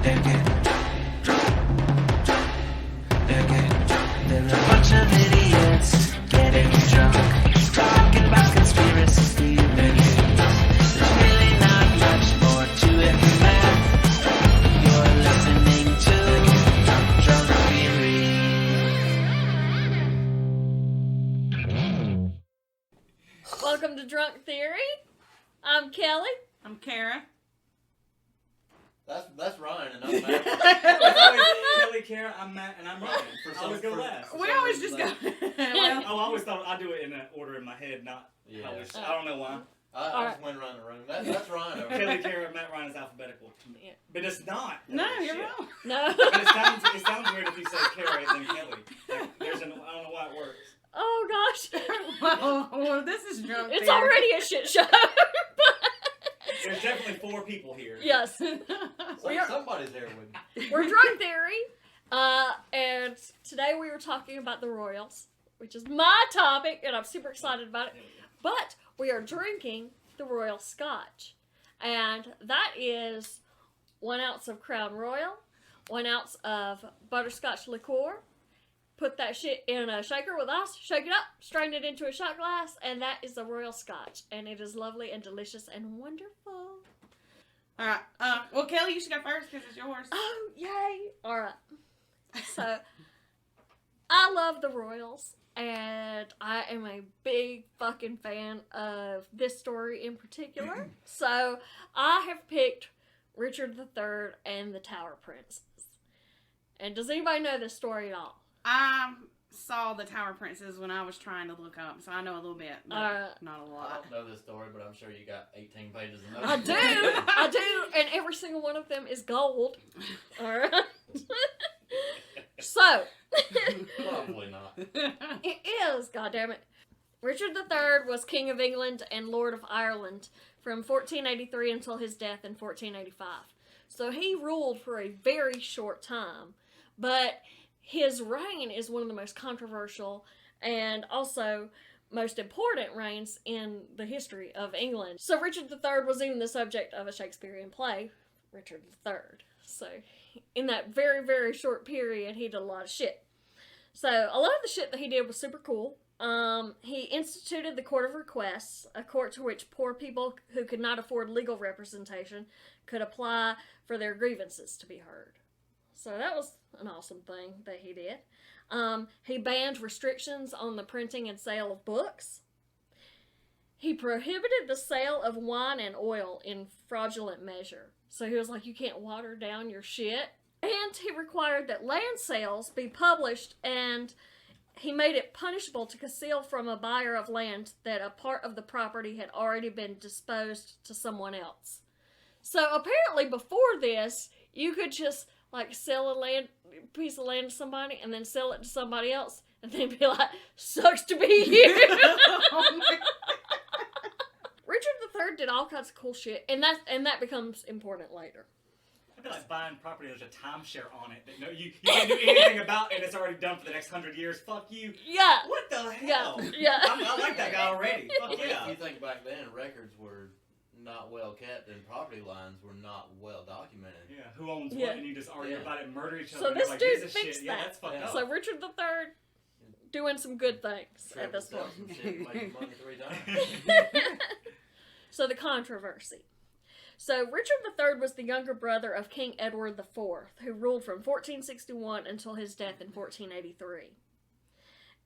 They're getting drunk. They're getting drunk. They're a bunch of idiots getting drunk. Talking about conspiracies. They're getting drunk. There's really not much more to it than that. You're listening to Drunk Theory. Welcome to Drunk Theory. I'm Kelly. I'm Kara. That's Ryan, and I'm Matt. It's always Kelly, Kara, I'm Matt, and I'm Ryan. I always go last. We always just go. I always thought I do it in an order in my head, not Yeah. how we. I don't know why. I just went around the room. That's Ryan over Kelly, there. Kara, Matt, Ryan is alphabetical. Yeah. But it's not. No, Shit. you're wrong. No. But it sounds weird if you say Kara and then Kelly. Like, I don't know why it works. Oh gosh. well, this is drunk. It's theory. already a shit show. There's definitely 4 people here. Yes. Somebody's there with me. We're Drunk Theory. And today we were talking about the Royals, which is my topic, and I'm super excited about it. But we are drinking the Royal Scotch. And that is 1 ounce of Crown Royal, 1 ounce of butterscotch liqueur. Put that shit in a shaker with ice, shake it up, strain it into a shot glass, and that is the Royal Scotch. And it is lovely and delicious and wonderful. All right. Well, Kelly, you should go first because it's yours. Oh, yay. All right. So, I love the Royals, and I am a big fucking fan of this story in particular. So, I have picked Richard III and the Tower Princes. And does anybody know this story at all? I saw the Tower Princes when I was trying to look up, so I know a little bit, but not a I lot. don't know this story, but I'm sure you got 18 pages of I notes. I do, and every single one of them is gold. All right. So, Probably not. it is, goddammit. Richard III was King of England and Lord of Ireland from 1483 until his death in 1485. So he ruled for a very short time, but his reign is one of the most controversial and also most important reigns in the history of England. So Richard III was even the subject of a Shakespearean play, Richard III. So in that very, very short period, he did a lot of shit. So a lot of the shit that he did was super cool. He instituted the Court of Requests, a court to which poor people who could not afford legal representation could apply for their grievances to be heard. So that was an awesome thing that he did. He banned restrictions on the printing and sale of books. He prohibited the sale of wine and oil in fraudulent measure. So he was like, you can't water down your shit. And he required that land sales be published, and he made it punishable to conceal from a buyer of land that a part of the property had already been disposed to someone else. So apparently before this, you could just sell a piece of land to somebody and then sell it to somebody else and then be like, sucks to be here. Oh my Richard III did all kinds of cool shit, and that becomes important later. I feel like buying property there's a timeshare on it that you can't do anything about and it's already done for the next 100 years. Fuck you. Yeah. What the hell? Yeah. I like that guy already. Fuck If yeah. you think back then, records were not well kept and property lines were not well documented. Yeah, who owns Yeah. what, and you just argue about it and murder each other. So and this like, dude here's a fixed shit. Yeah, that. that's fucked Yeah. up. So Richard III doing some good things at this point. Some shit, making money 3 times. So the controversy. So Richard III was the younger brother of King Edward IV, who ruled from 1461 until his death in 1483.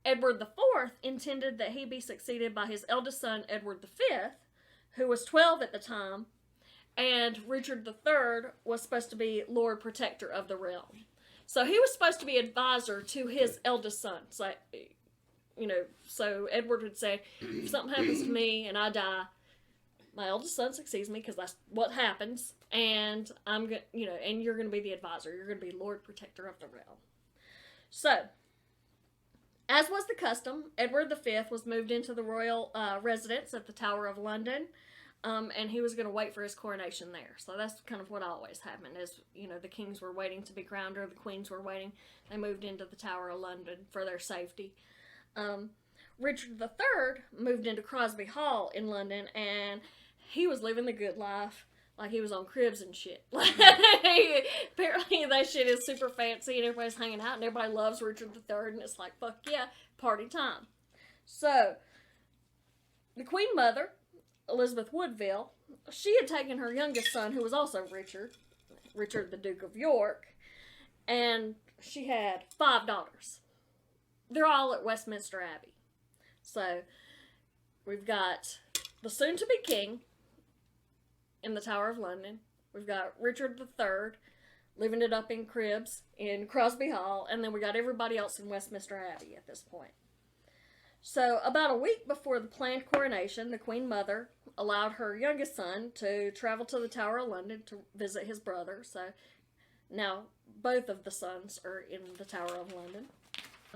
Edward IV intended that he be succeeded by his eldest son, Edward V, who was 12 at the time, and Richard III was supposed to be Lord Protector of the realm. So he was supposed to be advisor to his eldest son. So, so Edward would say, if something happens to me and I die, my eldest son succeeds me because that's what happens, and I'm and you're gonna be the advisor. You're gonna be Lord Protector of the realm. So, as was the custom, Edward V was moved into the royal residence at the Tower of London, and he was going to wait for his coronation there. So that's kind of what always happened, is, the kings were waiting to be crowned, or the queens were waiting. They moved into the Tower of London for their safety. Richard III moved into Crosby Hall in London, and he was living the good life. Like he was on cribs and shit. Apparently that shit is super fancy and everybody's hanging out and everybody loves Richard III and it's like, fuck yeah, party time. So, the Queen Mother, Elizabeth Woodville, she had taken her youngest son, who was also Richard the Duke of York, and she had 5 daughters. They're all at Westminster Abbey. So, we've got the soon-to-be king in the Tower of London. We've got Richard III living it up in cribs in Crosby Hall, and then we got everybody else in Westminster Abbey at this point. So, about a week before the planned coronation, the Queen Mother allowed her youngest son to travel to the Tower of London to visit his brother. So, now both of the sons are in the Tower of London.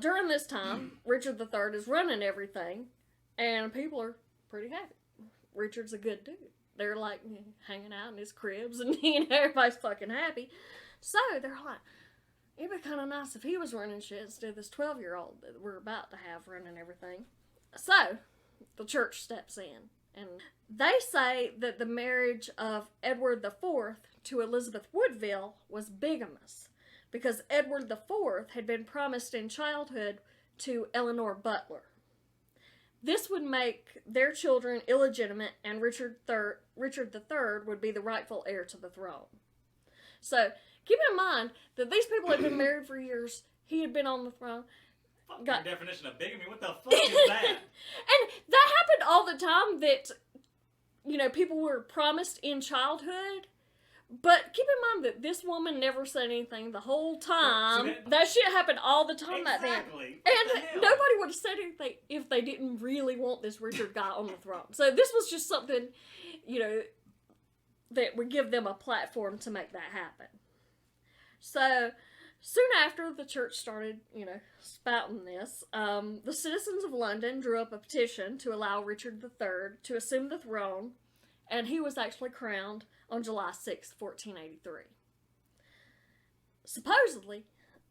During this time, Richard III is running everything, and people are pretty happy. Richard's a good dude. They're like hanging out in his cribs, and everybody's fucking happy. So, they're like, it'd be kind of nice if he was running shit instead of this 12-year-old that we're about to have running everything. So, the church steps in. And they say that the marriage of Edward IV to Elizabeth Woodville was bigamous. Because Edward IV had been promised in childhood to Eleanor Butler. This would make their children illegitimate and Richard III would be the rightful heir to the throne. So, keep in mind that these people had been married for years. He had been on the throne. Fucking definition of bigamy. What the fuck is that? And that happened all the time that, people were promised in childhood. But keep in mind that this woman never said anything the whole time. That shit happened all the time back then. And nobody would have said anything if they didn't really want this Richard guy on the throne. So this was just something, that would give them a platform to make that happen. So, soon after the church started, spouting this, the citizens of London drew up a petition to allow Richard III to assume the throne, and he was actually crowned on July 6, 1483. Supposedly,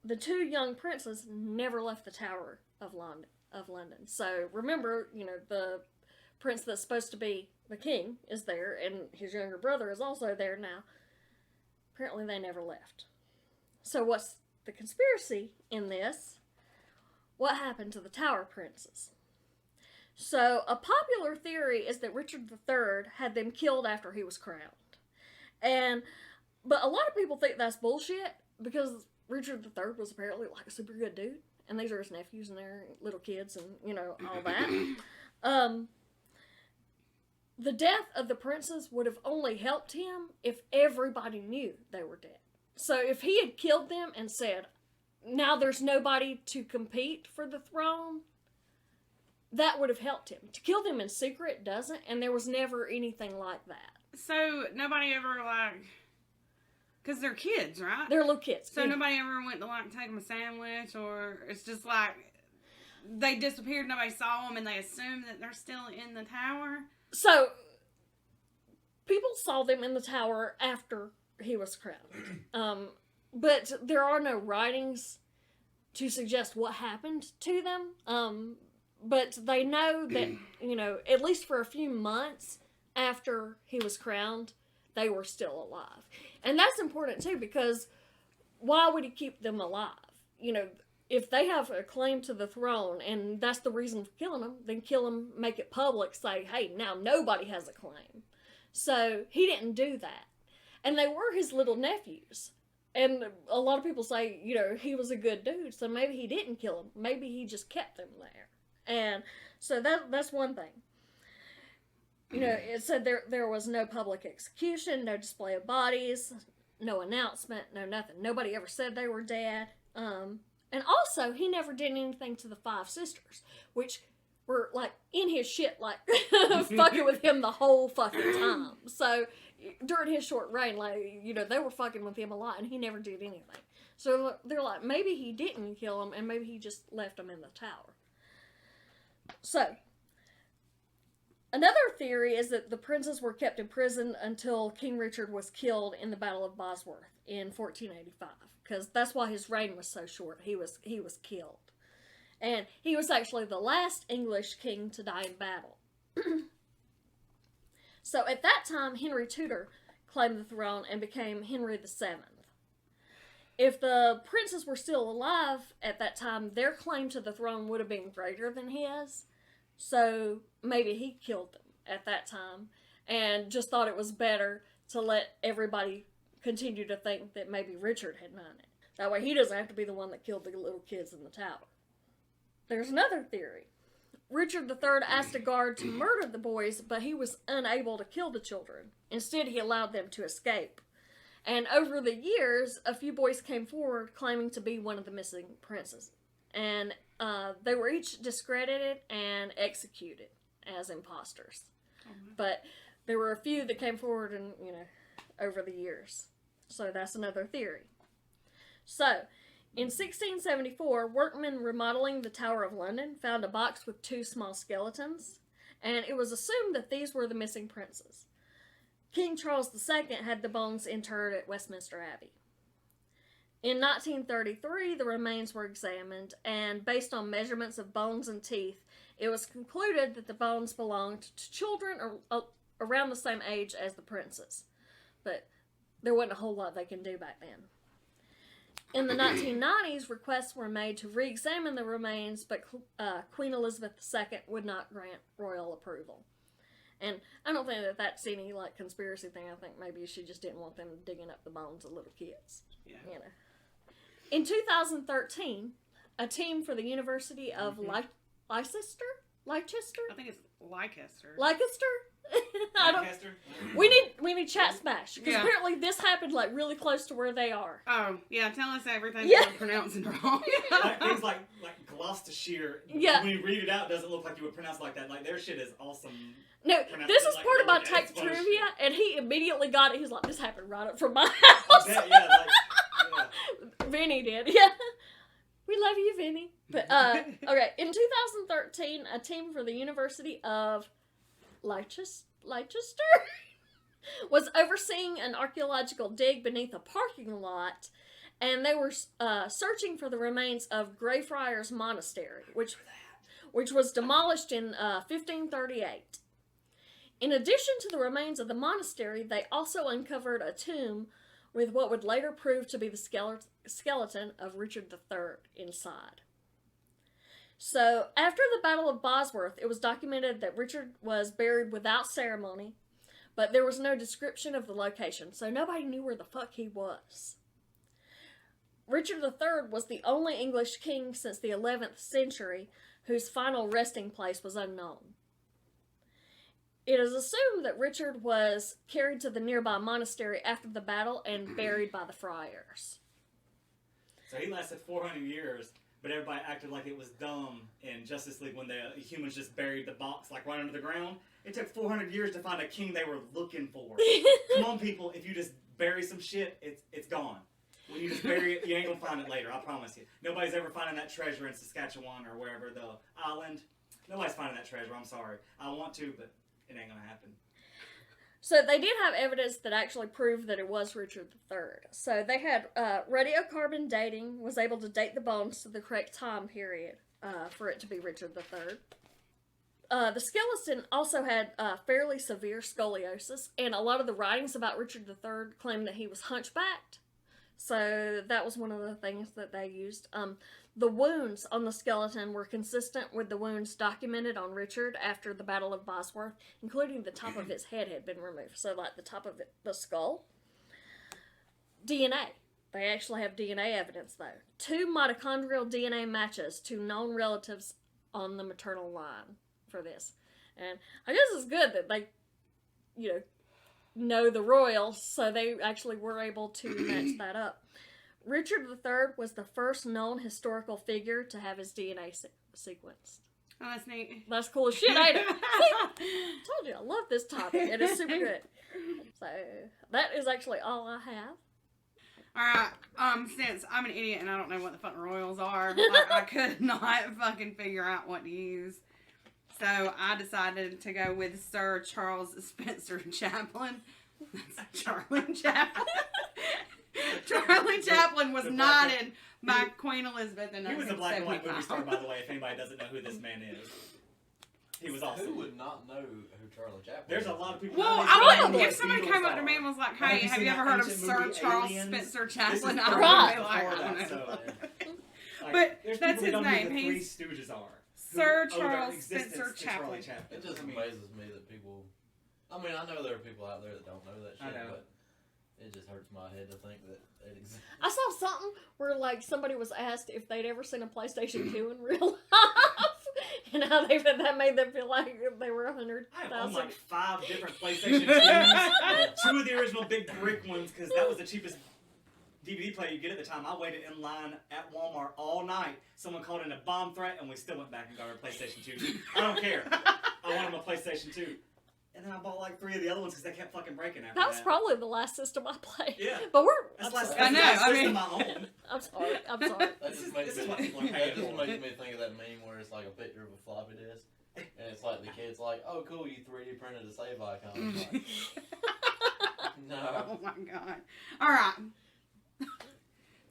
the 2 young princes never left the Tower of London. So, remember, the prince that's supposed to be the king is there, and his younger brother is also there now. Apparently, they never left. So what's the conspiracy in this? What happened to the Tower Princes? So a popular theory is that Richard III had them killed after he was crowned. But a lot of people think that's bullshit because Richard III was apparently like a super good dude. And these are his nephews and their little kids and, all that. The death of the princes would have only helped him if everybody knew they were dead. So if he had killed them and said, now there's nobody to compete for the throne, that would have helped him. To kill them in secret doesn't, and there was never anything like that. So nobody ever, because they're kids, right? They're little kids. So nobody ever went to, take them a sandwich, or it's just they disappeared, nobody saw them, and they assume that they're still in the tower? So, people saw them in the tower after he was crowned. But there are no writings to suggest what happened to them. But they know that, at least for a few months after he was crowned, they were still alive. And that's important too, because why would he keep them alive? If they have a claim to the throne and that's the reason for killing them, then kill them, make it public, say, hey, now nobody has a claim. So he didn't do that. And they were his little nephews. And a lot of people say, he was a good dude, so maybe he didn't kill them. Maybe he just kept them there. And so that's one thing. It said there was no public execution, no display of bodies, no announcement, no nothing. Nobody ever said they were dead. And also, he never did anything to the 5 sisters, which were, in his shit, fucking with him the whole fucking time. So, during his short reign, they were fucking with him a lot, and he never did anything. So, they're like, maybe he didn't kill them, and maybe he just left them in the tower. So, another theory is that the princes were kept in prison until King Richard was killed in the Battle of Bosworth in 1485. Because that's why his reign was so short. He was killed. And he was actually the last English king to die in battle. So at that time, Henry Tudor claimed the throne and became Henry VII. If the princes were still alive at that time, their claim to the throne would have been greater than his. So maybe he killed them at that time and just thought it was better to let everybody continue to think that maybe Richard had done it. That way he doesn't have to be the one that killed the little kids in the tower. There's another theory. Richard III asked a guard to murder the boys, but he was unable to kill the children. Instead, he allowed them to escape. And over the years, a few boys came forward claiming to be one of the missing princes. And they were each discredited and executed as imposters. But there were a few that came forward and, over the years. So that's another theory. So, in 1674, workmen remodeling the Tower of London found a box with 2 small skeletons, and it was assumed that these were the missing princes. King Charles II had the bones interred at Westminster Abbey. In 1933, the remains were examined, and based on measurements of bones and teeth, it was concluded that the bones belonged to children around the same age as the princes. But there wasn't a whole lot they can do back then. In the 1990s, requests were made to re-examine the remains, but Queen Elizabeth II would not grant royal approval. And I don't think that that's any, conspiracy thing. I think maybe she just didn't want them digging up the bones of little kids. Yeah. In 2013, a team for the University of Leicester? I think it's Leicester. Leicester? I don't. Lancaster? We need chat smash because Yeah. apparently this happened really close to where they are. Oh, yeah, tell us everything Yeah. we're pronouncing wrong. Things like Gloucestershire. Yeah. When you read it out, it doesn't look like you would pronounce it like that. Like, their shit is awesome. No, Pronounce this it is like part of my that. tape It's funny trivia, shit. and he immediately got it. He's like, "This happened right up from my I house." bet, yeah. Vinny did, yeah. We love you, Vinny. But okay, in 2013, a team for the University of Leicester was overseeing an archaeological dig beneath a parking lot, and they were searching for the remains of Greyfriars Monastery, which was demolished in 1538. In addition to the remains of the monastery, they also uncovered a tomb with what would later prove to be the skeleton of Richard III inside. So, after the Battle of Bosworth, it was documented that Richard was buried without ceremony, but there was no description of the location, so nobody knew where the fuck he was. Richard III was the only English king since the 11th century whose final resting place was unknown. It is assumed that Richard was carried to the nearby monastery after the battle and buried by the friars. So he lasted 400 years, but everybody acted like it was dumb in Justice League when the humans just buried the box right under the ground. It took 400 years to find a king they were looking for. Come on, people, if you just bury some shit, it's gone. When you just bury it, you ain't gonna find it later, I promise you. Nobody's ever finding that treasure in Saskatchewan or wherever, the island. Nobody's finding that treasure, I'm sorry. I want to, but it ain't gonna happen. So they did have evidence that actually proved that it was Richard III. So they had radiocarbon dating, was able to date the bones to the correct time period for it to be Richard III. The skeleton also had fairly severe scoliosis, and a lot of the writings about Richard III claim that he was hunchbacked. So that was one of the things that they used. The wounds on the skeleton were consistent with the wounds documented on Richard after the Battle of Bosworth, including the top of his head had been removed. So like the top of the skull. DNA. They actually have DNA evidence though. 2 mitochondrial DNA matches to known relatives on the maternal line for this. And I guess it's good that they, know the royals, so they actually were able to match that up. Richard III was the first known historical figure to have his DNA sequenced. Oh, that's neat. That's cool as shit, ain't it? See? Told you, I love this topic. It is super good. So, that is actually all I have. Alright, since I'm an idiot and I don't know what the fucking royals are, I could not fucking figure out what to use. So I decided to go with Sir Charles Spencer Chaplin. That's Charlie Chaplin. Charlie Chaplin was knighted by Queen Elizabeth in 1975. He was a black and white movie star, by the way, if anybody doesn't know who this man is. He was awesome. Who would not know who Charlie Chaplin There's a is? lot of people. Well, nowadays I who would, know if who somebody the came up to Beatles me and are. was like, Have hey, you have seen you ever that heard of ancient Sir movie, Charles Aliens? Spencer This is Chaplin? I before would Right. be like, I don't that, know. so, like, But there's that's people his that don't name. know who the Three He's Stooges are. Sir who owe their Charles existence Spencer to Charlie Chaplin. It just amazes me that people. I mean, I know there are people out there that don't know that I shit, know. but it just hurts my head to think that it exists. I saw something where like somebody was asked if they'd ever seen a PlayStation 2 in real life, and how that made them feel like they were I have owned 100,000. like 5 different PlayStation 2s. 2 of the original big brick ones, because that was the cheapest DVD player you get at the time. I waited in line at Walmart all night. Someone called in a bomb threat, and we still went back and got our PlayStation 2. I don't care. I wanted my PlayStation 2. And then I bought like 3 of the other ones because they kept fucking breaking after That was probably the last system I played. Yeah. But That's I'm last, sorry. I know, That's I the mean- system I own. I'm sorry. I'm sorry. That This just is- makes this is me, what people are that paying just for. makes me think of that meme where it's like a picture of a floppy disk, and it's like the kid's like, "Oh, cool, you 3D printed a save icon." I'm like, no. Oh my god. Alright.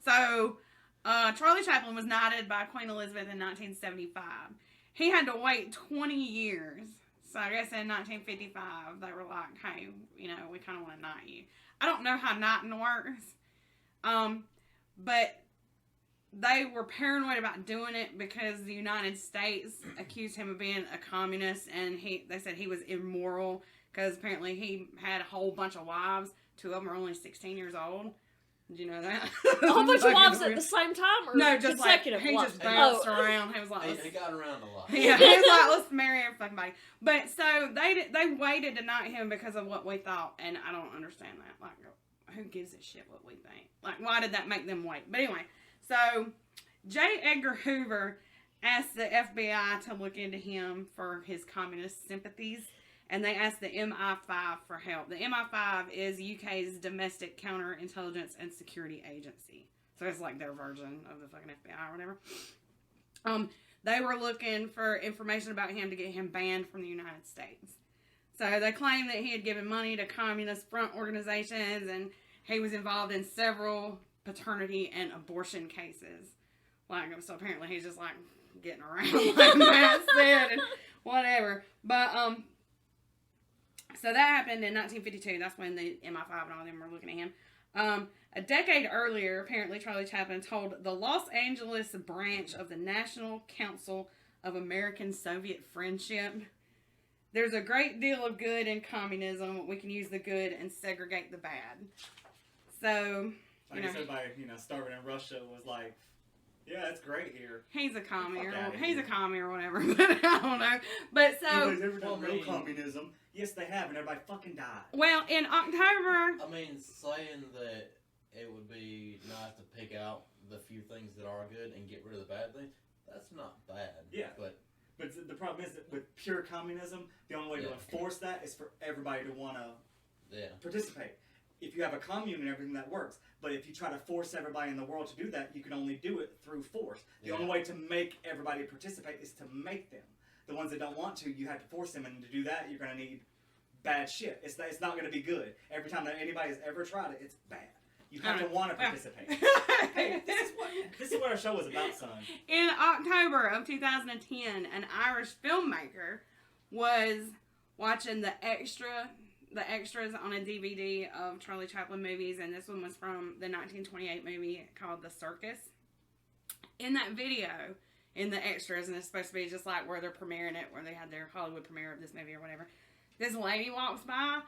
So, Charlie Chaplin was knighted by Queen Elizabeth in 1975. He had to wait 20 years. So I guess in 1955, they were like, hey, you know, we kind of want to knight you. I don't know how knighting works. But they were paranoid about doing it because the United States accused him of being a communist, and they said he was immoral because apparently he had a whole bunch of wives. 2 of them are only 16 years old. Did you know that? A whole bunch of Fucking wives weird. at the same time, or No, just like consecutive he wives? just bounced Oh. around. He was like, He got around a lot. yeah, he was like, let's marry every fucking body. But so they waited to knight him because of what we thought, and I don't understand that. Like, who gives a shit what we think? Like, why did that make them wait? But anyway, so J. Edgar Hoover asked the FBI to look into him for his communist sympathies, and they asked the MI5 for help. The MI5 is UK's domestic counterintelligence and security agency. So it's like their version of the fucking FBI or whatever. They were looking for information about him to get him banned from the United States. So they claimed that he had given money to communist front organizations, and he was involved in several paternity and abortion cases. Like, so apparently he's just like getting around, like Matt said, and whatever. But so that happened in 1952. That's when the MI5 and all them were looking at him. A decade earlier, apparently Charlie Chaplin told the Los Angeles branch of the National Council of American Soviet Friendship, "There's a great deal of good in communism. We can use the good and segregate the bad." So, I guess everybody, starving in Russia was like, yeah, it's great here. he's a commie, Fuck or outta he's a here. commie or whatever. But I don't know. But so, Nobody's ever done well, I real mean- communism. Yes, they have, and everybody fucking died. well, in October, I mean, saying that it would be nice to pick out the few things that are good and get rid of the bad things, that's not bad. Yeah. But But the problem is that with pure communism, the only way to Yeah. enforce that is for everybody to want to yeah. participate. If you have a commune and everything, that works. But if you try to force everybody in the world to do that, you can only do it through force. The Yeah. only way to make everybody participate is to make them. The ones that don't want to, you have to force them, and to do that, you're going to need bad shit. It's not going to be good. Every time that anybody's ever tried it, it's bad. You have to want to participate. This is what our show was about, son. in October of 2010, an Irish filmmaker was watching the extras on a DVD of Charlie Chaplin movies, and this one was from the 1928 movie called The Circus. In that video, in the extras, and it's supposed to be just like where they're premiering it, where they had their Hollywood premiere of this movie or whatever, this lady walks by,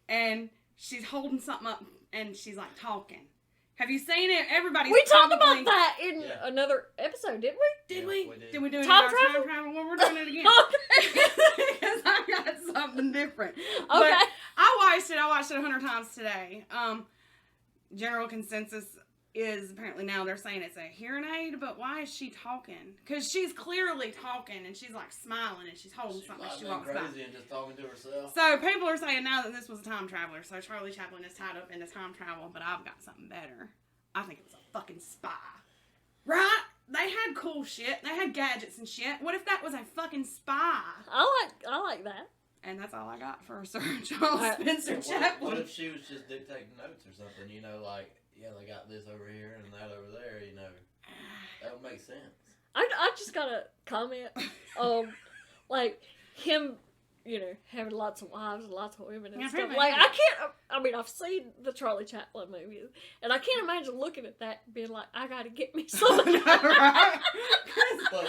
and she's holding something up, and she's like talking. Have you seen it? Everybody's We talked probably- about that in Yeah. another episode, didn't we? Did Yeah, we? we did. Did we do it Time in our travel? time travel? Well, we're doing it again. Okay. Because I got something different. Okay. But I watched it 100 times today. General consensus is apparently now they're saying it's a hearing aid, but why is she talking? Because she's clearly talking, and she's like smiling, and she's holding She something might as she have walks been by. crazy and just talking to herself. So people are saying now that this was a time traveler, so Charlie Chaplin is tied up in this time travel, but I've got something better. I think it was a fucking spy. Right? They had cool shit. They had gadgets and shit. What if that was a fucking spy? I like that. And that's all I got for Sir Charles Spencer What Chaplin. if she was just dictating notes or something? Like, yeah, they got this over here and that over there. That would make sense. I just got a comment. Like, him, you know, having lots of wives and lots of women and Yeah, stuff. pretty Like, much. I can't, I mean, I've seen the Charlie Chaplin movies, and I can't imagine looking at that and being like, I gotta get me some of I know, that. right? But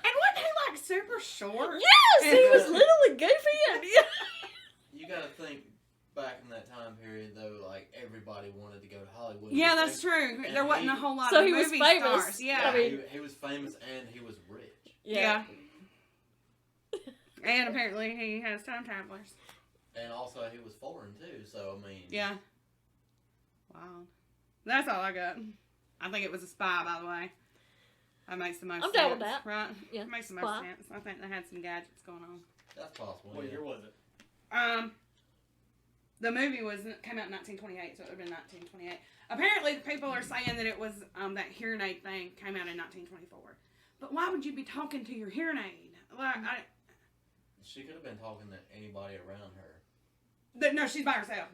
And wasn't he like super short? Yes, he was literally goofy and you gotta think back in that time period, though, like, everybody wanted to go to Hollywood. Yeah, that's true. And There wasn't a he- whole lot So of he was movie famous. stars. Yeah. I mean- he was famous and he was rich. Yeah. And apparently he has time travelers. And also, he was foreign, too, so, I mean... Yeah. Wow. That's all I got. I think it was a spy, by the way. That makes the most I'm sense. down with that. Right? Yeah, It makes the spy. most sense. I think they had some gadgets going on. That's possible, What yeah. year was it? The movie came out in 1928, so it would have been 1928. Apparently, people are saying that it was that hearing aid thing came out in 1924. But why would you be talking to your hearing aid? Like, She could have been talking to anybody around her. no, she's by herself.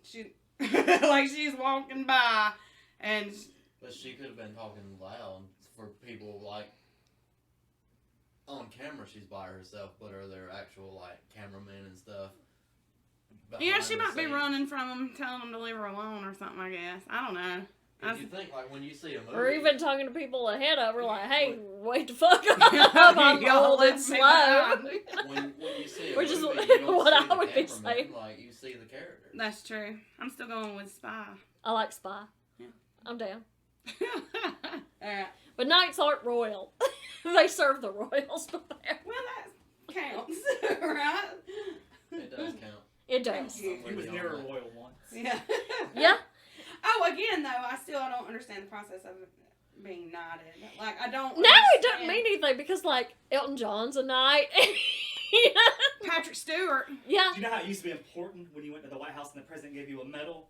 She like she's walking by, and But she could have been talking loud for people, like, on camera she's by herself, but are there actual, like, cameramen and stuff? yeah, behind she the might be scenes? running from them, telling them to leave her alone or something. I guess I don't know. If you think, like, when you see a movie... or even talking to people ahead of her, like, hey, wait the fuck up, I'm Y'all old and left me slow. behind. when you see a Which is movie, you don't what see I Oh, the would be cameraman, saying. like, you see the character. That's true. I'm still going with spy. I like Spy. Yeah. I'm down. Alright. But knights aren't royal. They serve the royals there. Well, that counts, right? It does count. It does. Thank you. He was near a royal once. Yeah. Yeah. Oh, again, though, I don't understand the process of being knighted. Like, I don't. Now it doesn't understand- mean anything because, like, Elton John's a knight. Patrick Stewart. Yeah. Do you know how it used to be important when you went to the White House and the president gave you a medal?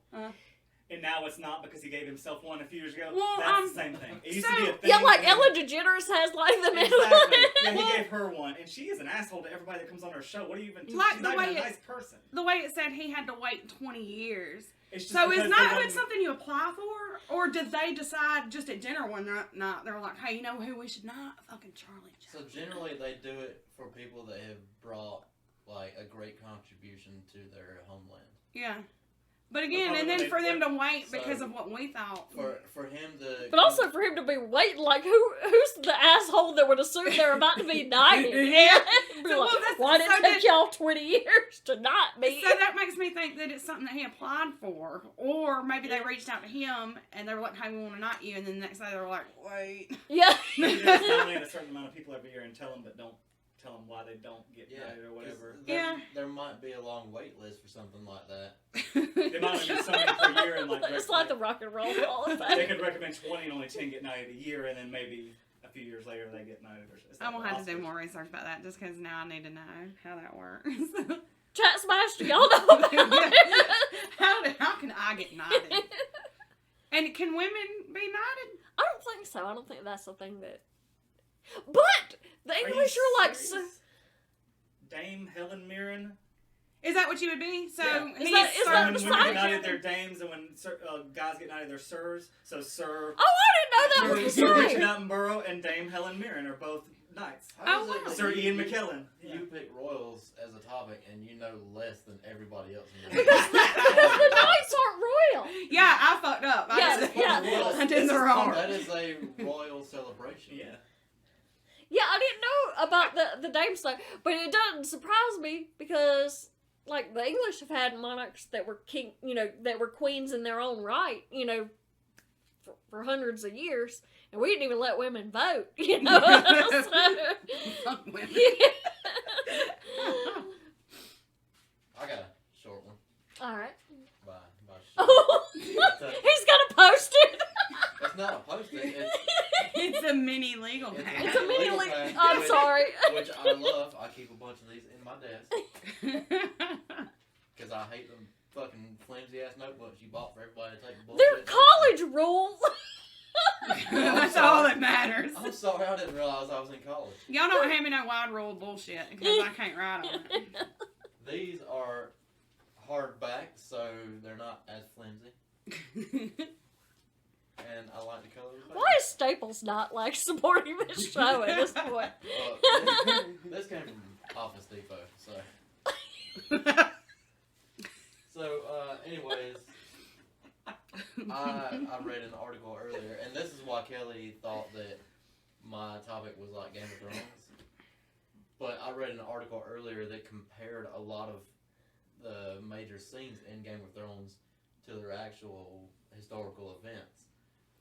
And now it's not because he gave himself one a few years ago? Well, That's the same thing. It used to be a thing. Yeah, like and then- Ellen DeGeneres has, like, the middle. Exactly. Yeah, he gave her one, and she is an asshole to everybody that comes on her show. What do you even do? Like She's the not way even a it- nice person. The way it said he had to wait 20 years. It's just So because is they knighthood wasn't- something you apply for? Or did they decide just at dinner one night, they were like, hey, you know who we should knight? Fucking Charlie So Chaplin. generally they do it for people that have brought, like, a great contribution to their homeland. Yeah. But again, probably and when then they for them put- to wait so- because of what we thought. For him to... But also for him to be waiting, like, who's the asshole that would assume they're about to be knighted? Yeah. Be So, like, well, that's- why did so it take did- y'all 20 years to knight me? So that makes me think that it's something that he applied for. Or maybe they reached out to him and they were like, hey, we want to knight you. And then the next day they were like, wait. Yeah. You just nominate a certain amount of people every year and tell them, but don't tell them why they don't get Yeah, knighted or 'cause whatever. There might be a long wait list for something like that. They might only get so many per year, and like It's like the Rock and Roll Hall of they Fame. could recommend 20 and only 10 get knighted a year, and then maybe a few years later they get knighted. Or it's like I'm going to have to do Oscars. more research about that just because now I need to know how that works. Chat Smash, y'all know about it. how can I get knighted? And can women be knighted? I don't think so. I don't think that's the thing that. But the Are you English are like. serious? Dame Helen Mirren. Is that what you would be? So Yeah. he's Is that So the when women sign? get knighted, they're dames, and when guys get knighted, they're sirs. So Sir Oh, I didn't know that was the Sir Richard same. Attenborough and Dame Helen Mirren are both knights. How Oh, is it wow. that Sir you- Ian McKellen. You pick royals as a topic and you know less than everybody else in the Because the knights aren't royal. Yeah, I fucked up. Yeah, yeah. I did the wrong. That is a royal celebration. Yeah. Yeah, I didn't know about the dame stuff, but it doesn't surprise me because, like, the English have had monarchs that were king, that were queens in their own right, for hundreds of years, and we didn't even let women vote, So, Fuck women. I got a short one. all right. By Oh, he's gonna post it. It's not a post-it. It's a mini legal It's pad. It's a mini legal link. pad, I'm sorry. Which I love. I keep a bunch of these in my desk because I hate them fucking flimsy-ass notebooks you bought for everybody to take the bullshit. They're college rules. That's all that matters. I'm sorry, I didn't realize I was in college. Y'all don't hand me no wide rule bullshit because I can't write on it. These are hardback, so they're not as flimsy. And I like the color of the paper. Why is Staples not, like, supporting this show at this point? Well, this came from Office Depot. Anyways, I read an article earlier, and this is why Kelly thought that my topic was like Game of Thrones. But I read an article earlier that compared a lot of the major scenes in Game of Thrones to their actual historical events.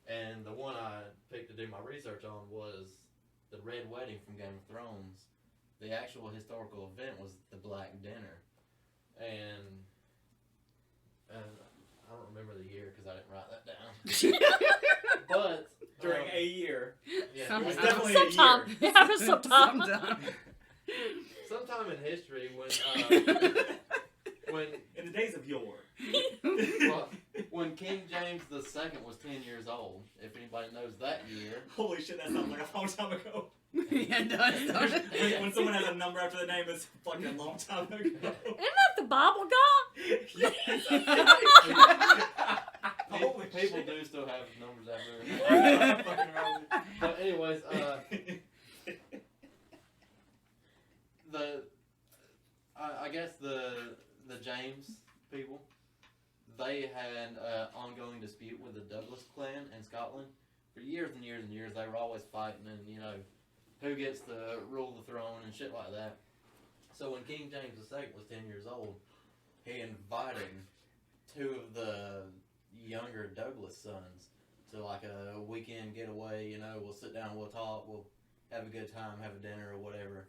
And the one I picked to do my research on was the Red Wedding from Game of Thrones. The actual historical event was the Black Dinner. And I don't remember the year because I didn't write that down. But During a year. yeah, It was Sometime. definitely Sometime. a year. It happens sometime. sometime in history when In the days of yore. well, when King James II was 10 years old, if anybody knows that year. Holy shit, that sounds like a long time ago. Yeah, it does, don't it? When someone has a number after the name, it's fucking a long time ago. Isn't that the Bible guy? Yes. People do still have numbers after I'm fucking wrong. But anyways, I guess the James people, they had an ongoing dispute with the Douglas clan in Scotland. For years and years and years, they were always fighting and, who gets to rule the throne and shit like that. So when King James II was 10 years old, he invited two of the younger Douglas sons to like a weekend getaway. We'll sit down, we'll talk, we'll have a good time, have a dinner or whatever.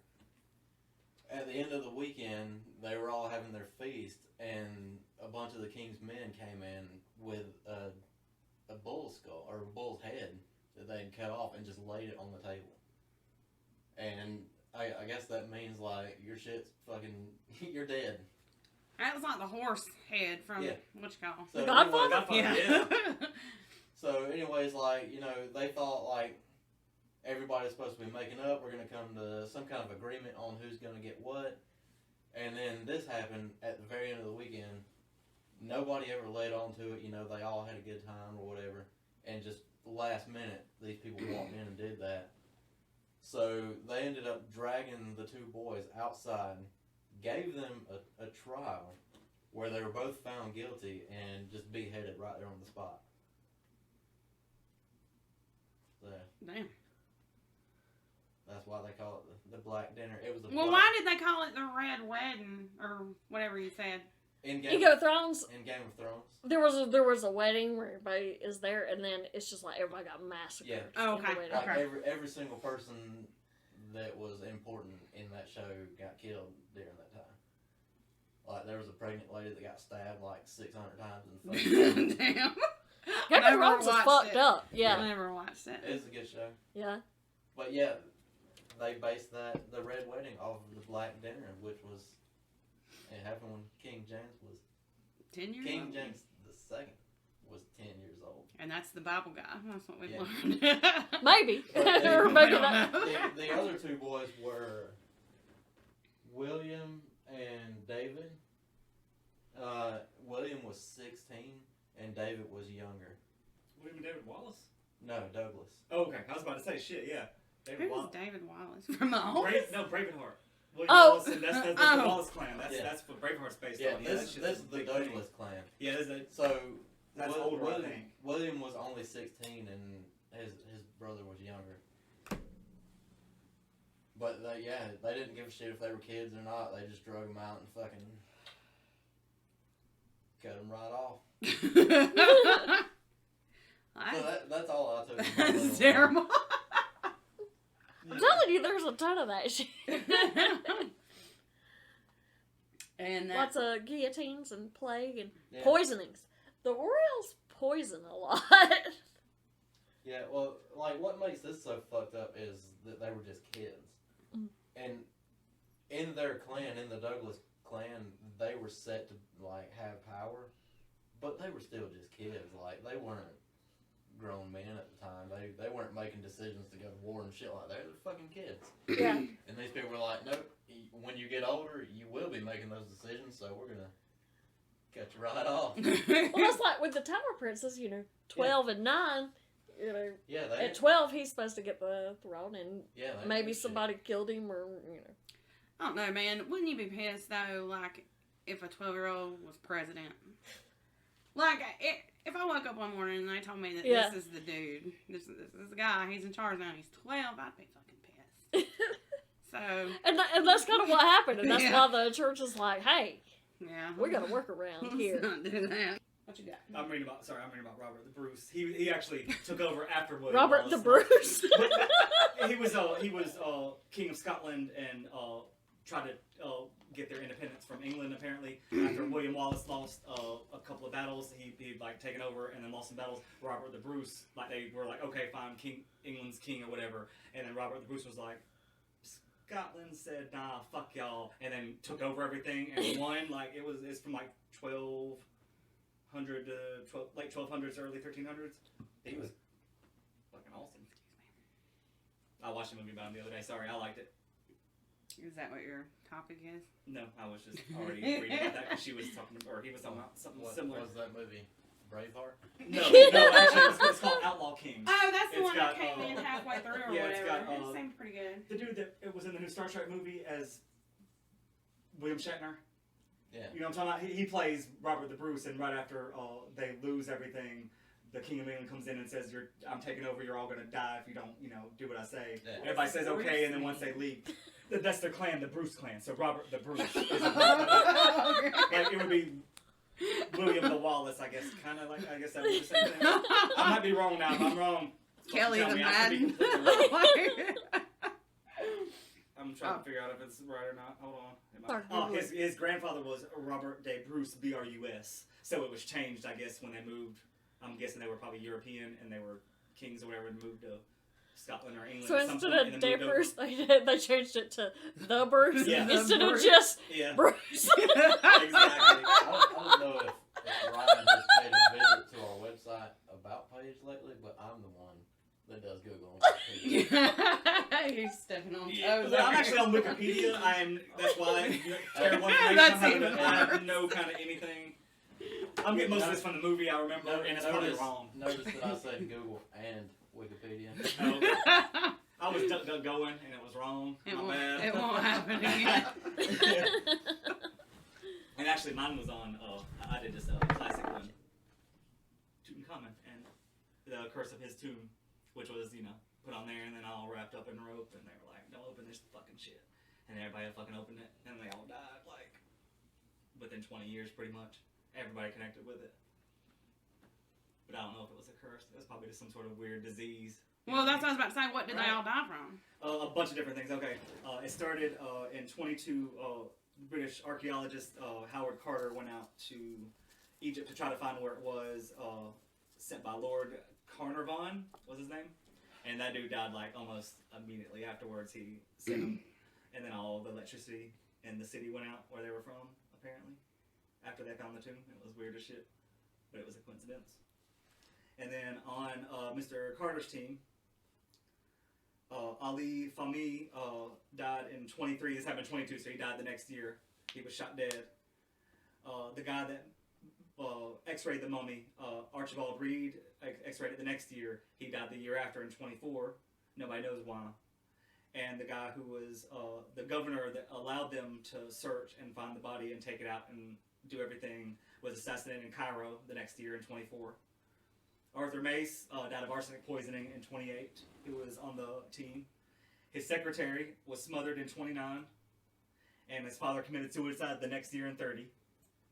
At the end of the weekend, they were all having their feast, and a bunch of the king's men came in with a bull's skull, or a bull's head that they'd cut off and just laid it on the table. And I guess that means, like, your shit's fucking, you're dead. That was like the horse head from Yeah. what you call. So The Godfather? Godfather, Yeah. yeah. So anyways, like, they thought, like, everybody's supposed to be making up. We're going to come to some kind of agreement on who's going to get what. And then this happened at the very end of the weekend. Nobody ever laid on to it. They all had a good time or whatever. And just last minute, these people walked in and did that. So they ended up dragging the two boys outside, gave them a trial where they were both found guilty and just beheaded right there on the spot. So Damn. that's why they call it the Black Dinner. It was the Well, black, why did they call it the Red Wedding or whatever you said? in Game of Thrones. In Game of Thrones. There was a wedding where everybody is there, and then it's just like everybody got massacred. Yeah. Oh, in the okay. wedding. Like Okay. every single person that was important in that show got killed during that time. Like there was a pregnant lady that got stabbed like 600 times in the face. Damn. Game Never of Thrones is watched fucked it. up. I Yeah, never watched it. It's a good show. yeah. But yeah, they based the Red Wedding off of the Black Dinner, which was it happened when King James was 10 years King old. James II was 10 years old. And that's the Bible guy. That's what we've Yeah. learned. Maybe. But Or we maybe don't not. know. The other two boys were William and David. William was 16 and David was younger. William and David Wallace? No, Douglas. Oh, okay. I was about to say, shit, yeah. David Who's Wallace. David Wallace from the office? Braveheart. William Oh. Wallace, and that's the Oh. Wallace clan. Yeah. That's what Braveheart's based Yeah, on. this that is shit's a the big Douglas thing. clan. Yeah, So that's older, I think. William was only 16 and his brother was younger. But they didn't give a shit if they were kids or not. They just drug them out and fucking cut them right off. So that's all I took. from my That's little- terrible. I'm telling you, there's a ton of that shit. And Lots of guillotines and plague and Yeah. poisonings. The Royals poison a lot. Yeah, well, like, what makes this so fucked up is that they were just kids. Mm. And in their clan, in the Douglas clan, they were set to, like, have power, but they were still just kids. Like, they weren't grown men at the time. They weren't making decisions to go to war and shit like that. They were fucking kids. Yeah. And these people were like, nope, when you get older, you will be making those decisions, so we're gonna cut you right off. Well, that's like with the Tower Princes, 12 and 9. Yeah, they... At 12, he's supposed to get the throne, and Yeah, they maybe did shit. somebody killed him, or I don't know, man. Wouldn't you be pissed though, like if a 12-year-old was president? Like if I woke up one morning and they told me that Yeah. this is the dude, this is the guy, he's in charge now, he's 12, I'd be fucking pissed. So And that's kind of what happened, and that's Yeah. why the church is like, hey, yeah, we got to work around Let's here. not do that. What you got? I'm reading about Robert the Bruce. He actually took over after William Robert the Wallace. Bruce. he was king of Scotland and tried to get their independence from England. Apparently, after William Wallace lost a couple of battles, he'd like taken over and then lost some battles. Robert the Bruce, like they were like, okay, fine, England's king or whatever. And then Robert the Bruce was like, Scotland said, nah, fuck y'all, and then took over everything and won. Like it's from like 1200 to late 1200s, early 1300s. He was fucking awesome. I watched the movie about him the other day. Sorry, I liked it. Is that what your topic is? No, I was just already reading about that because she was talking, or he was talking about something What similar. was that movie? Braveheart? No, actually, it's called Outlaw Kings. Oh, that's the It's one got, that came in halfway through or yeah, it's whatever. got, It seemed pretty good. The dude that it was in the new Star Trek movie as William Shatner. Yeah. You know what I'm talking about? He plays Robert the Bruce, and right after they lose everything, the King of England comes in and says, I'm taking over, you're all going to die if you don't, do what I say. Yeah. Everybody says okay, and then once they leave, that's their clan, the Bruce clan. So Robert the Bruce is like, it would be William the Wallace, I guess. Kind of like, I guess that would be the same thing. I might be wrong now. If I'm wrong, Kelly tell the me. I could be Madden. completely wrong. I'm trying to figure out if it's right or not. Hold on. Oh, his grandfather was Robert de Bruce, B-R-U-S. So it was changed, I guess, when they moved. I'm guessing they were probably European and they were kings or whatever and moved to Scotland or England. So at some instead point, of and then De moved over. Bruce, they changed it to The Bruce Yeah. The instead of Bruce. just Yeah, Bruce. exactly. I don't know if Ryan has paid a visit to our website about page lately, but I'm the one that does Google. You're stepping on Yeah, toes. but I'm over actually here. on Wikipedia. That's why terrible information. That's I even have worse. no kind of anything. I'm getting most of this from the movie I remember, and it's probably wrong. Notice that I said Google and Wikipedia. Oh, okay. I was going, and it was wrong. It My won't, bad. it won't happen again. And actually, mine was on. I did this classic one, Tutankhamun, and the Curse of His Tomb, which was put on there, and then all wrapped up in rope, and they were like, "Don't open this fucking shit," and everybody fucking opened it, and they all died like within 20 years, pretty much. Everybody connected with it, but I don't know if it was a curse. It was probably just some sort of weird disease. Well, that's what I was about to say. What did they Right. all die from? A bunch of different things. Okay, it started in 22. British archaeologist Howard Carter went out to Egypt to try to find where it was. Sent by Lord Carnarvon was his name, and that dude died like almost immediately afterwards. He sent him, and then all the electricity in the city went out where they were from. Apparently, after they found the tomb, it was weird as shit, but it was a coincidence. And then on Mr. Carter's team. Ali Fahmy died in 23. This happened in 22, so he died the next year. He was shot dead. The guy that x-rayed the mummy, Archibald Reed, x-rayed it the next year. He died the year after in 24. Nobody knows why. And the guy who was the governor that allowed them to search and find the body and take it out and do everything was assassinated in Cairo the next year in 24. Arthur Mace died of arsenic poisoning in 28. He was on the team. His secretary was smothered in 29, and his father committed suicide the next year in 30.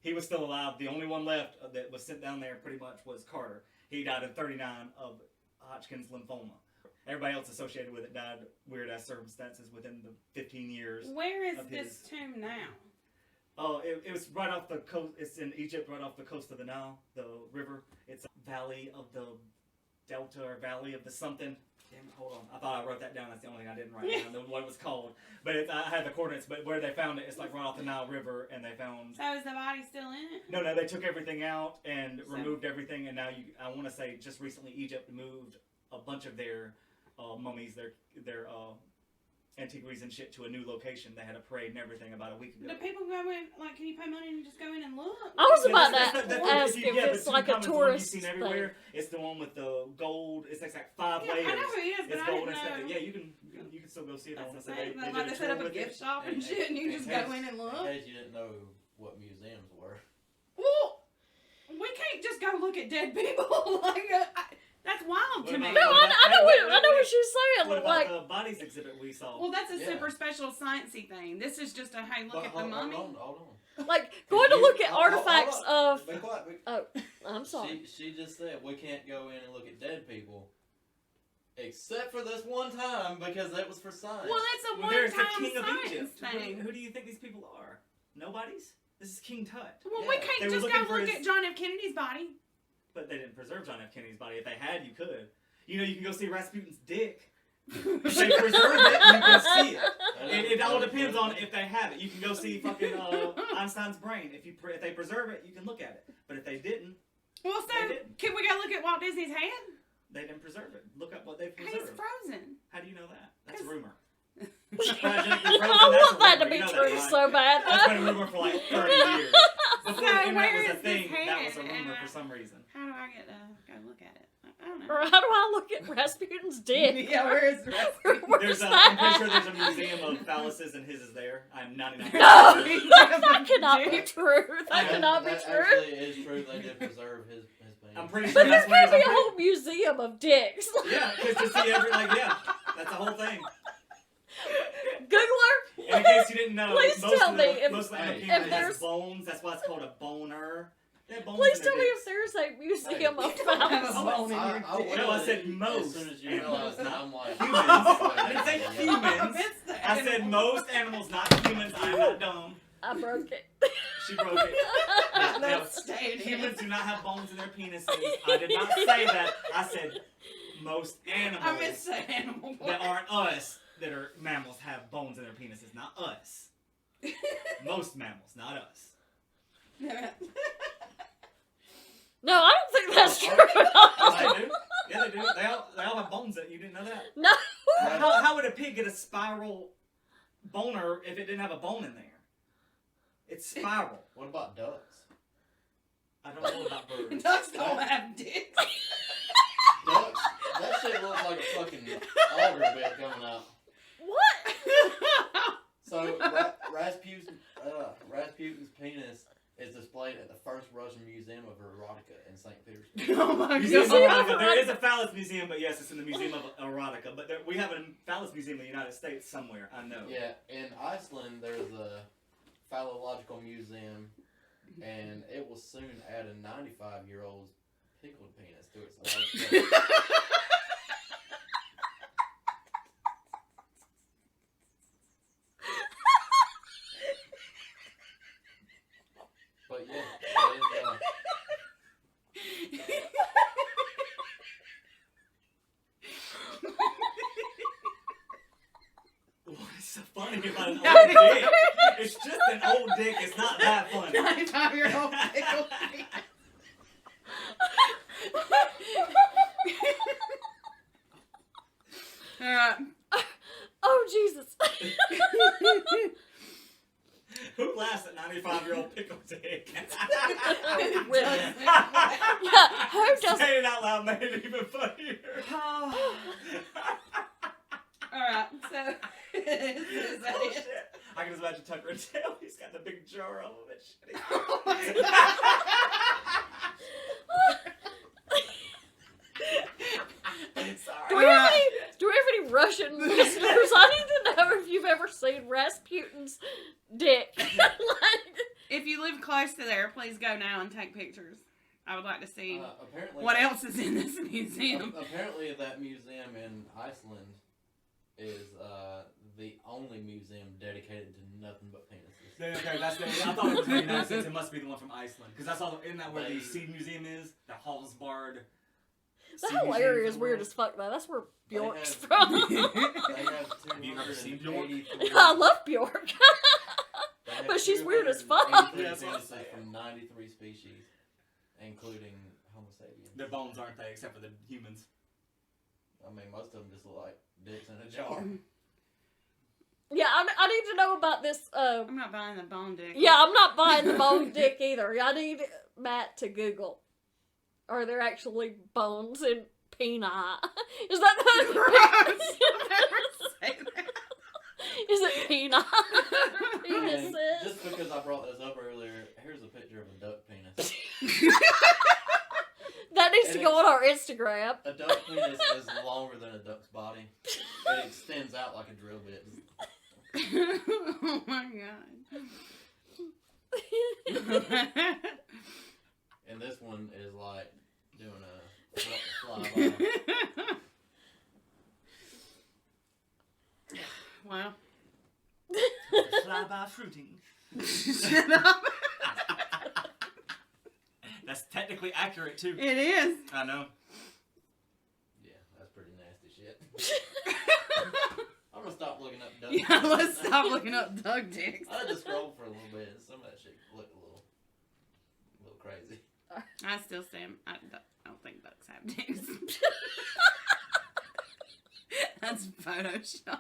He was still alive. The only one left that was sent down there pretty much was Carter. He died in 39 of Hodgkin's lymphoma. Everybody else associated with it died weird-ass circumstances within the 15 years. Where is of this tomb now? It was right off the coast. It's in Egypt, right off the coast of the Nile, the river. It's a valley of the Delta or Valley of the something. Damn it, hold on. I thought I wrote that down. That's the only thing I didn't write down. What it was called. But I had the coordinates. But where they found it, it's like right off the Nile River, and they found. So is the body still in it? No, they took everything out and removed everything, and now I want to say just recently Egypt moved a bunch of their mummies, their antiquities and shit to a new location. They had a parade and everything about a week ago. Do people go in, like, can you pay money and just go in and look? I was Yeah, about that's- to that's- ask if if you- yeah, it's the like a Tutankhamun's the one tourist you've seen thing. everywhere. It's the one with the gold. It's like five Yeah, layers. I know who he is, but It's I gold didn't and stuff. know. Yeah, you can still go see it. I That's want the to say thing. they Like, did they a set up tour a with gift it. shop and shit, and you just go in and In look. case you didn't know what museums were. Well, we can't just go look at dead people. Like, that's wild to What me. about- No, I know what she's saying. What about Like, the bodies exhibit we saw? Well, that's a Yeah. super special sciencey thing. This is just a hey, look But at the mummy. Hold on. like going to look at Hold on. artifacts of. Be quiet. Oh, I'm sorry. She just said we can't go in and look at dead people. Except for this one time because that was for science. Well, it's a There's the one-time king of science Egypt. thing. Who do you think these people are? Nobodies? This is King Tut. Well, Yeah. we They can't were just looking go for look his- at John F. Kennedy's body. But they didn't preserve John F. Kennedy's body. If they had, you could. You know, you can go see Rasputin's dick. If they preserve it, you can see it. It all depends on if they have it. You can go see fucking Einstein's brain. If they preserve it, you can look at it. But if they didn't, Well, so They didn't. can we go look at Walt Disney's head? they didn't preserve it. Look up what they He's preserved. frozen. How do you know that? That's a 'Cause- rumor. I want that to be true so bad. That's been a rumor for like 30 years. Before So the internet where was a is this thing, that was a head? rumor for some reason. How do I get to go look at it? I don't know. Or how do I look at Rasputin's dick? Yeah, where is the rest? Where's I'm pretty that? sure there's a museum of phalluses and his is there. I'm 99%. No, sure. that cannot be true. That Yeah, cannot be that true. Actually, it is true. They did preserve his painting. I'm pretty sure But there's that's where gonna be a I'm whole museum of dicks. Yeah, because to see every, like, yeah, that's the whole thing. Googler, And in case you didn't know, Please most tell of me the, if- most of the if animal kingdom there's- has bones. That's why it's called a boner. They have bones please in their tell me dicks. if there's a museum of You don't have a phallus. bone in your dick. No, I said most. As soon as you realize that, I'm like, Humans. I didn't say Yeah. humans. It's the I said animal. most animals, not humans. I'm not dumb. I broke it. She broke it. Now, That's staying humans in. do not have bones in their penises. I did not say that. I said most animals I missed the animal part. that aren't us, that are mammals, have bones in their penises. Not us. Most mammals, not us. No, I don't think that's true at Yes, all. they do. Yeah, they do. They all have bones. That you didn't know that. No. How would a pig get a spiral boner if it didn't have a bone in there? It's spiral. What about ducks? I don't know about birds. Ducks don't have dicks. Ducks? That shit looks like a fucking auger bit coming out. What? So, Rasputin's penis is displayed at the first Russian Museum of Erotica in St. Petersburg. Oh my Museum of god. Erotica. There is a phallus museum, but yes, it's in the Museum of Erotica. But we have a phallus museum in the United States somewhere. I know. Yeah, in Iceland there's a phallological museum, and it will soon add a 95-year-old's pickled penis to its large. But yeah, that What is so funny about an No. old dick? It's just an old dick. It's not that funny. 95-year-old pickle. Alright. Oh, Jesus. Who laughs at 95-year-old pickle dick? Women. Yeah, who does? Saying it out loud made it even funnier. Alright, so is that Oh, it? shit. I can just imagine Tucker and Dale. He's got the big jar of it. Shit. Oh my god. Sorry. Do we have any Russian listeners? I need to know if you've ever seen Rasputin's dick. Like, If you live close to there, please go now and take pictures. I would like to see apparently what else is in this museum. Apparently, that museum in Iceland is the only museum dedicated to nothing but penises. Yeah, okay, that's the. I thought it was the United States. It must be the one from Iceland, because that's all. Isn't that where the Seed Museum is? The Hallsbard. that whole area is weird as fuck, though. That's where They Bjork's have- from. They have you ever seen Bjork? 283 I love Bjork. they have But she's weird as 283 fuck. Yeah, that's what I'm penises saying. from 93 species, including Homo sapiens. Their bones aren't they, except for the humans. I mean, most of them just look like dicks in a jar. Yeah, I need to know about this. I'm not buying the bone dick. Yeah, I'm not buying the bone dick either. I need Matt to Google. Are there actually bones in peni? Is that the... Gross. Never say that. Is it peni? And Penises. just because I brought this up earlier, here's a picture of a duck penis. That needs to And go on our Instagram. A duck penis is longer than a duck's body. It extends out like a drill bit. Oh my god. And this one is like doing a flyby. Wow. Fly-by fruiting. Shut up. That's technically accurate too. It is. I know. Yeah, that's pretty nasty shit. I'm gonna stop looking up duck Yeah, penis. let's stop looking up duck dicks. I had to scroll for a little bit. Some of that shit looked a little crazy. I still stand. I don't think ducks have dicks. That's Photoshop.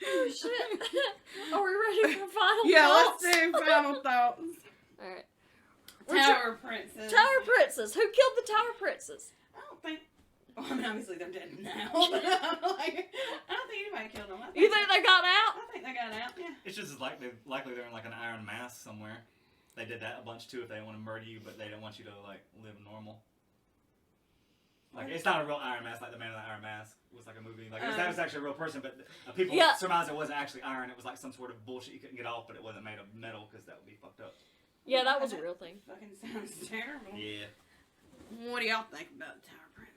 Oh shit. Are we ready for final Yeah, thoughts? let's do final thoughts. Alright. Tower Princess. Tower Princess. Who killed the Tower Princess? I don't think. Well, I mean, obviously they're dead now. But I'm like, I don't think anybody killed them. You think they got out? I think they got out. Yeah. It's just as likely they're in like an iron mask somewhere. They did that a bunch too if they want to murder you, but they don't want you to like live normal. Like it's not a real iron mask like the Man in the Iron Mask was like a movie. Like that was actually a real person, but people Yeah. surmised it wasn't actually iron. It was like some sort of bullshit you couldn't get off, but it wasn't made of metal because that would be fucked up. Yeah, that was a real thing. Fucking sounds terrible. Yeah. What do y'all think about Tower Princess?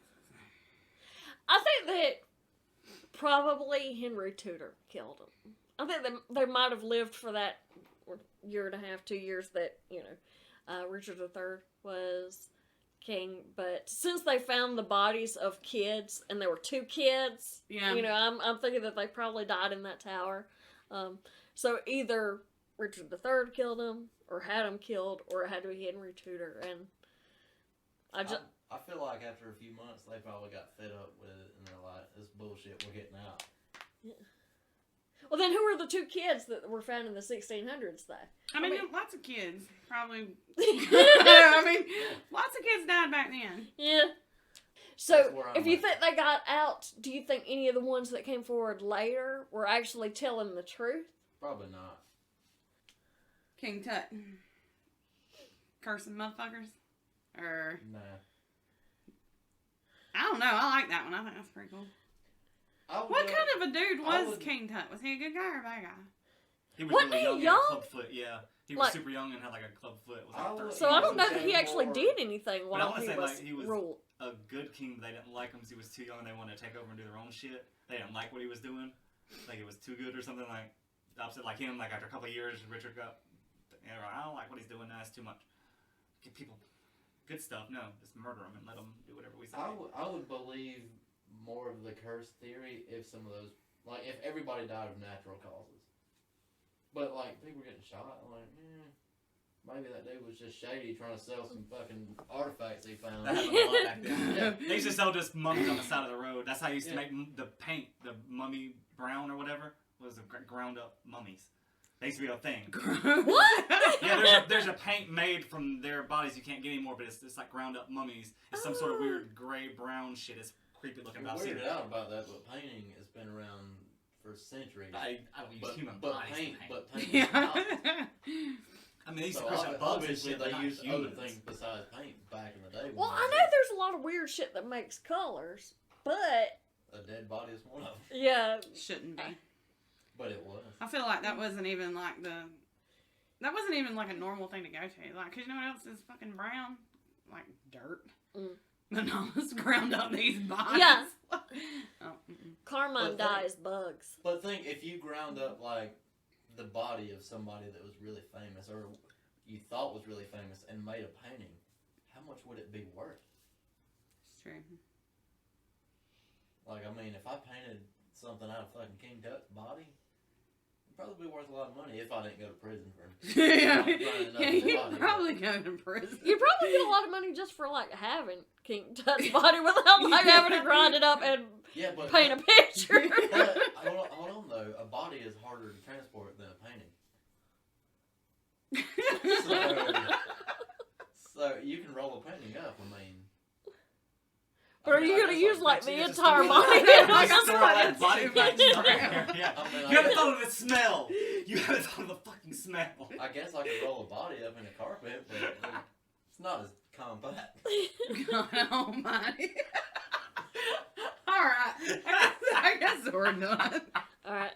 I think that probably Henry Tudor killed him. I think they might have lived for that year and a half, 2 years that, Richard III was king. But since they found the bodies of kids, and there were 2 kids, Yeah. I'm thinking that they probably died in that tower. So either Richard III killed him, or had him killed, or it had to be Henry Tudor. And I feel like after a few months, they probably got fed up with it, and they're like, "This bullshit, we're getting out." Yeah. Well, then who were the 2 kids that were found in the 1600s, though? I mean, lots of kids. Probably. I Yeah. mean, lots of kids died back then. So, That's where I'm if you at. think they got out, do you think any of the ones that came forward later were actually telling the truth? Probably not. King Tut. Cursing motherfuckers. Or, Nah. I don't know. I like that one. I think that's pretty cool. What kind of a dude was King Tut? Was he a good guy or a bad guy? He was Wasn't really he young, young? And had a club foot, yeah. He was Like- super young and had like a club foot. It was I like would- 13. So I don't know was that he actually more- did anything But I while wanna he say, was like, he was- ruled. A good king, but they didn't like him because he was too young and they wanted to take over and do their own shit. They didn't like what he was doing. Like it was too good or something like the opposite. Like him, like after a couple of years, Richard got, I don't like what he's doing now. It's too much. Give people good stuff. No, just murder them and let them do whatever we say. I would believe more of the curse theory if some of those, like, if everybody died of natural causes. But, like, people getting shot, I'm like, maybe that dude was just shady trying to sell some fucking artifacts he found. That happened a lot back then. Yeah. They used to sell just mummies on the side of the road. That's how you used to make the paint, the mummy brown or whatever, was the ground up mummies. They used to be a thing. What? Yeah, there's a paint made from their bodies you can't get anymore, but it's like ground up mummies. It's some sort of weird gray brown shit. It's creepy looking. I'm I've seen weirded it. out about that, but painting has been around for centuries. I don't use human but bodies. paint, to paint. but paint is not. Yeah. I mean, they used So to crush up bugs and obviously shit, but they not used other humans. things besides paint back in the day. Well, when I know there's a lot of weird shit that makes colors, but a dead body is one of them. yeah, Shouldn't be. But it was. I feel like that wasn't even like a normal thing to go to. Like, cause you know what else is fucking brown? Like dirt. Mm. Mama's ground up these bodies. Yeah. Oh, mm-mm. Carmine But dyes bugs. But think, if you ground up, like, the body of somebody that was really famous, or you thought was really famous, and made a painting, how much would it be worth? It's true. Like, I mean, if I painted something out of fucking King Tut's body, probably be worth a lot of money if I didn't go to prison for Yeah, grinding up his you'd body. probably go to prison. You probably get a lot of money just for like having King Tut's body without like having to grind it up and Yeah, but paint a picture. but hold on though, a body is harder to transport than a painting. So you can roll a painting up. I mean. But are you gonna use like the It's a entire story- body? It's a Like, story That's like why body it's parts too around. much. Yeah. I mean, You haven't thought of the smell. You haven't thought of the fucking smell. I guess I could roll a body up in a carpet, but it's not as compact. God almighty. Alright. I guess we're done. All right.